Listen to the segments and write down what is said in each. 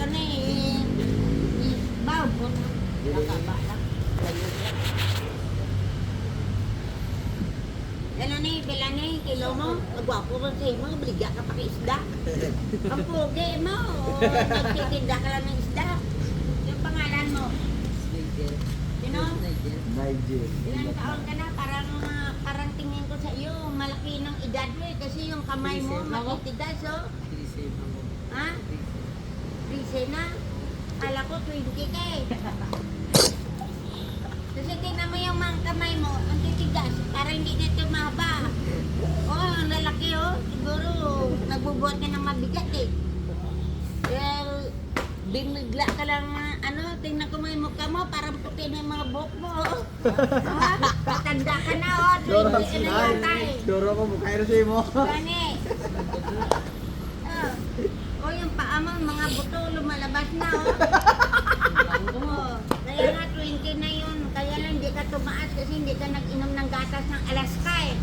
ka na eh. Baw mo na. Nakaba lang. Ano na eh, pila na eh, kilo mo. Magwapo mo sa'yo mo, baligya ka pa kay isda. Ang pogi mo. Nagtitinda ka lang ng isda. Yung pangalan mo. Nigel. Sino? Nigel. Ilang taon ka na, parang tingin ko sa iyo, malaki ng edad mo eh, kasi yung kamay mo makitigas, oh. Receive ako. Ha? 13 na? Kala ko 20 ka eh. Kasi tingnan mo yung mga kamay mo, ang titigas, para hindi nito mahaba. Oh, ang lalaki oh, siguro nagbubuhat ka ng mabigat eh. Pero, bigla ka lang, tingnan ko mo yung mukha mo, parang puti na yung mga buhok mo. Oh. Ha? Patanda ka na, oh. 20 ka na yata eh. Duro ko, mukha na sa'yo mo. Gani. Oh, yung paa mo, mga buto, lumalabas na, oh. Oh, kaya nga 20 na yun. Kaya lang hindi ka tumaas kasi hindi ka nag-inom ng gatas ng Alaska eh.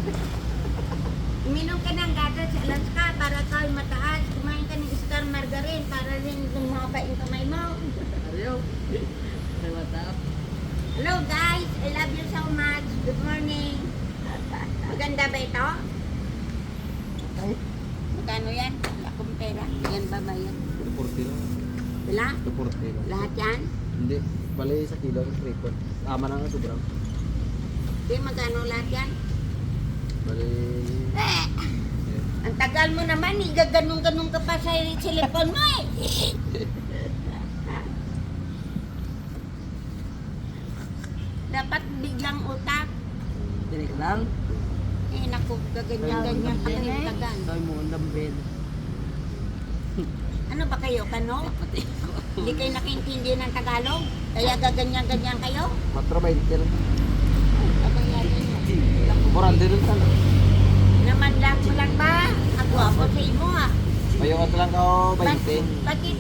Uminom ka ng gatas sa Alaska para ka mataas. Kumain ka ng Star Margarine para rin lumaba yung kamay mo. Ariyo. Ay, matap. Hello guys, I love you so much. Good morning. Maganda ba ito? Ay, Magkano yan? Wala akong pera. Yan ba ba yan? 240 lang. Wala? 240 lang. Lahat yan? Hindi. Bali sa kilo, 3 Tama na nga, sobrang. Di, magkano lahat yan? Bali... Eh! Ang tagal mo naman, igaganong-ganong ka pa sa cellphone mo eh. Dapat biglang utak. Dinig lang. Eh, naku, gaganyan-ganyan pa yung tagal. Tayo mo ang dambel. Ano ba kayo, kano? Pati ko. Hindi kayo nakintindi ng Tagalog? Kaya gaganyan-ganyan kayo? 420 lang. Ano yan yun? 400 lang sana. Namandag mo lang ba? Ang gwapo sa imo ah. Mayong ito lang ako, 20. Bakit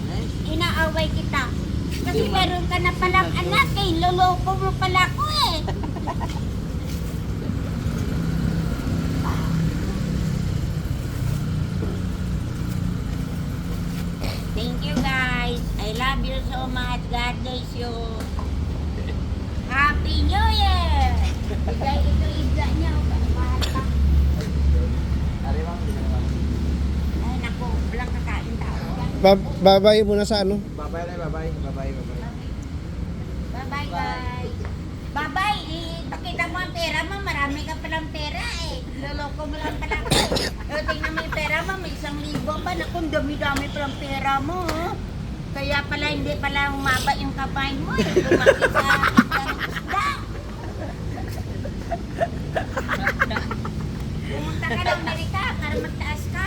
inaaway kita? Kasi meron ka na palang anak eh. Loloko mo pala ko eh. Thank you guys. I love you so much. God bless you. Happy New Year! Bigay ito isda niya. Mahal pa. Ari bang, hindi na lang. Ay naku, walang kakain tao. Babay muna sa ano? Bye-bye na, bye-bye. Bye-bye, bye-bye. Bye-bye guys. Bye-bye. Pakita mo ang pera mo. Marami ka palang pera eh. Loloko mo lang pala ko. Tingnan mo yung pera mo. May 1,000 pa. Naku, ang dami-dami palang pera mo. Oh. Kaya pala hindi pala umaba yung kamay mo eh. Lumaki sa isda. Pumunta ka ng Amerika para magtaas ka.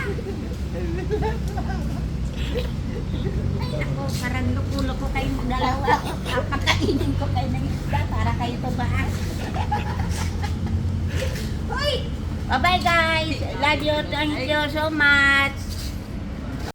Ay naku, parang luko-luko kayong dalawa. Papakainin ko kayo ng isda para kayo tumaas. Uy! Bye-bye guys! Love you, thank you so much!